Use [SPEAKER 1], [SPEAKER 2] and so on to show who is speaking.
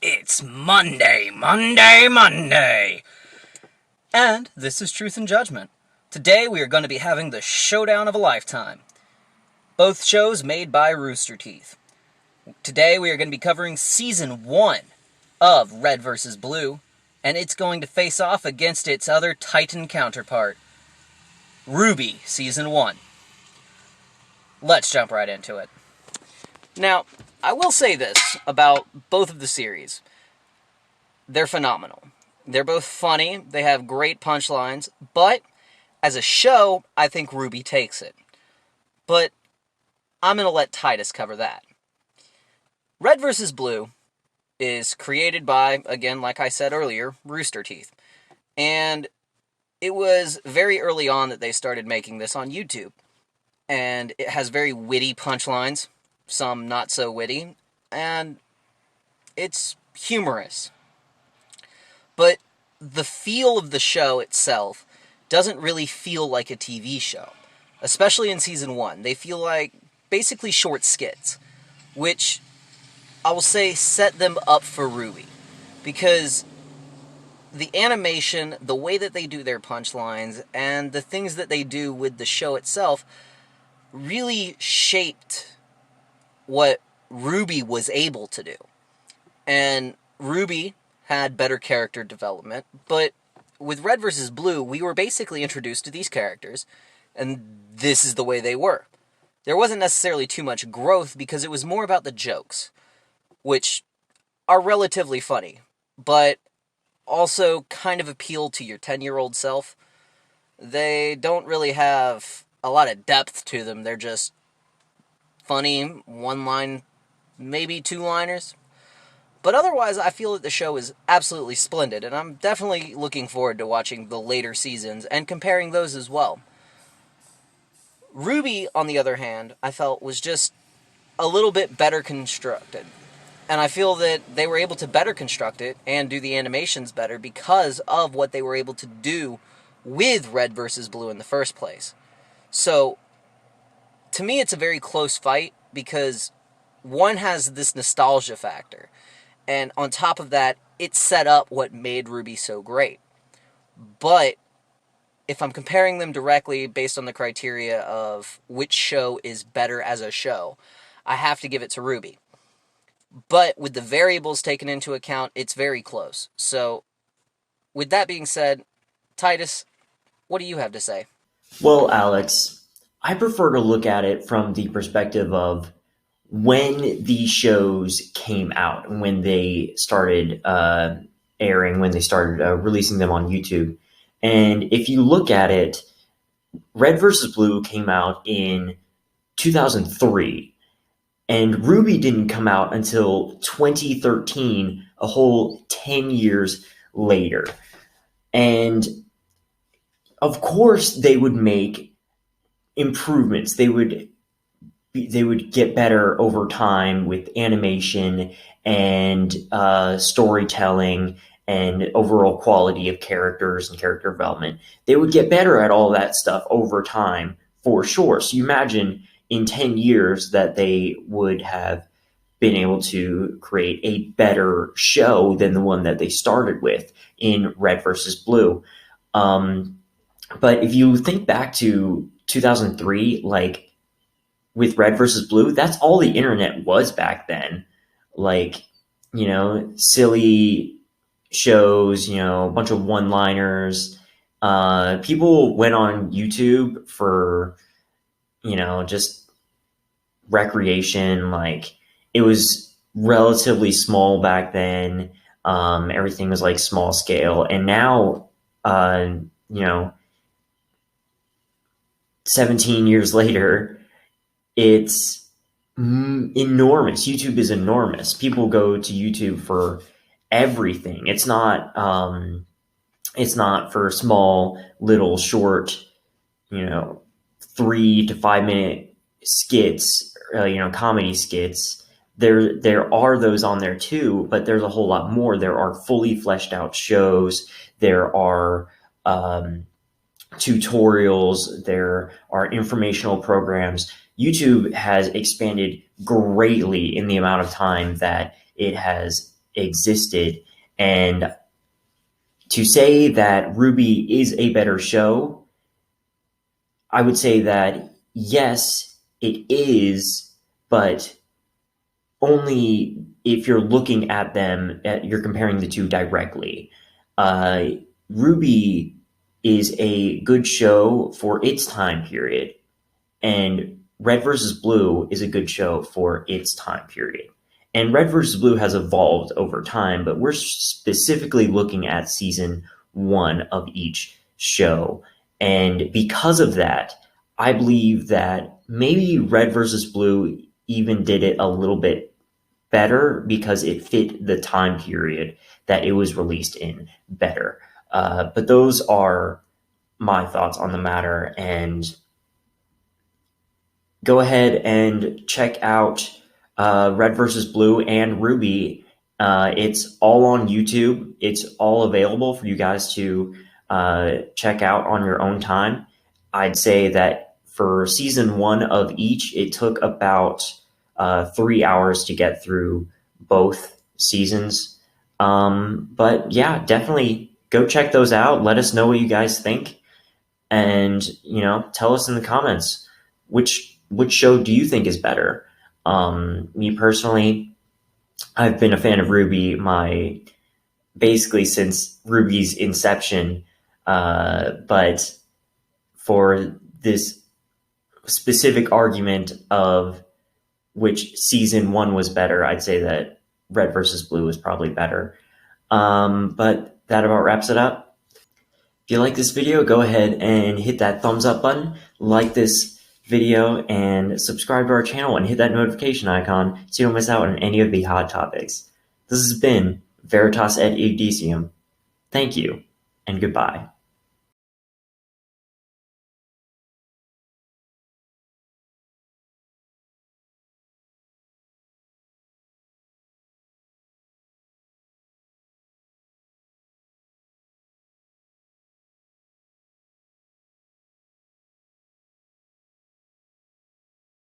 [SPEAKER 1] It's Monday, Monday, Monday! And this is Truth and Judgment. Today we are going to be having the showdown of a lifetime. Both shows made by Rooster Teeth. Today we are going to be covering Season 1 of Red vs. Blue, and it's going to face off against its other Titan counterpart, RWBY Season 1. Let's jump right into it. Now, I will say this about both of the series. They're phenomenal. They're both funny, they have great punchlines, but as a show, I think RWBY takes it. But I'm going to let Titus cover that. Red vs. Blue is created by, again, like I said earlier, Rooster Teeth. And it was very early on that they started making this on YouTube. And it has very witty punchlines, some not so witty, and it's humorous. But the feel of the show itself doesn't really feel like a TV show, especially in Season 1. They feel like basically short skits, which I will say set them up for RWBY, because the animation, the way that they do their punchlines, and the things that they do with the show itself really shaped what RWBY was able to do. And RWBY had better character development, but with Red vs. Blue, we were basically introduced to these characters, and this is the way they were. There wasn't necessarily too much growth, because it was more about the jokes, which are relatively funny, but also kind of appeal to your 10-year-old self. They don't really have a lot of depth to them. They're just funny, one-line, maybe two-liners. But otherwise, I feel that the show is absolutely splendid, and I'm definitely looking forward to watching the later seasons and comparing those as well. RWBY, on the other hand, I felt was just a little bit better constructed. And I feel that they were able to better construct it and do the animations better because of what they were able to do with Red vs. Blue in the first place. So, to me, it's a very close fight because one has this nostalgia factor. And on top of that, it set up what made RWBY so great. But if I'm comparing them directly based on the criteria of which show is better as a show, I have to give it to RWBY. But with the variables taken into account, it's very close. So, with that being said, Titus, what do you have to say?
[SPEAKER 2] Well, Alex, I prefer to look at it from the perspective of when these shows came out, when they started airing, when they started releasing them on YouTube. And if you look at it, Red vs. Blue came out in 2003, and RWBY didn't come out until 2013, a whole 10 years later. And of course, they would make improvements. They would get better over time with animation and storytelling and overall quality of characters and character development. They would get better at all that stuff over time, for sure. So you imagine in 10 years that they would have been able to create a better show than the one that they started with in Red vs. Blue. But if you think back to 2003, like with Red vs. Blue, that's all the internet was back then. Like, silly shows, a bunch of one-liners. People went on YouTube for, just recreation. Like, it was relatively small back then. Everything was like small scale. And now, 17 years later, it's enormous. YouTube is enormous. People go to YouTube for everything. It's not for small, little, short, 3 to 5 minute skits, comedy skits. There are those on there too, but there's a whole lot more. There are fully fleshed out shows. There are tutorials. There are informational programs. YouTube has expanded greatly in the amount of time that it has existed. And to say that RWBY is a better show, I would say that yes, it is, but only if you're looking at them, you're comparing the two directly. RWBY is a good show for its time period, and Red versus Blue is a good show for its time period. And Red versus Blue has evolved over time, but we're specifically looking at season 1 of each show. And because of that, I believe that maybe Red versus Blue even did it a little bit better because it fit the time period that it was released in better. But those are my thoughts on the matter, and go ahead and check out Red versus Blue and RWBY. It's all on YouTube. It's all available for you guys to check out on your own time. I'd say that for season 1 of each, it took about 3 hours to get through both seasons. But yeah, definitely go check those out. Let us know what you guys think. And, tell us in the comments which show do you think is better. Me personally, I've been a fan of RWBY basically since RWBY's inception. But for this specific argument of which season 1 was better, I'd say that Red versus Blue was probably better. But that about wraps it up. If you like this video, go ahead and hit that thumbs up button, like this video, and subscribe to our channel and hit that notification icon so you don't miss out on any of the hot topics. This has been Veritas et Indicium. Thank you, and goodbye.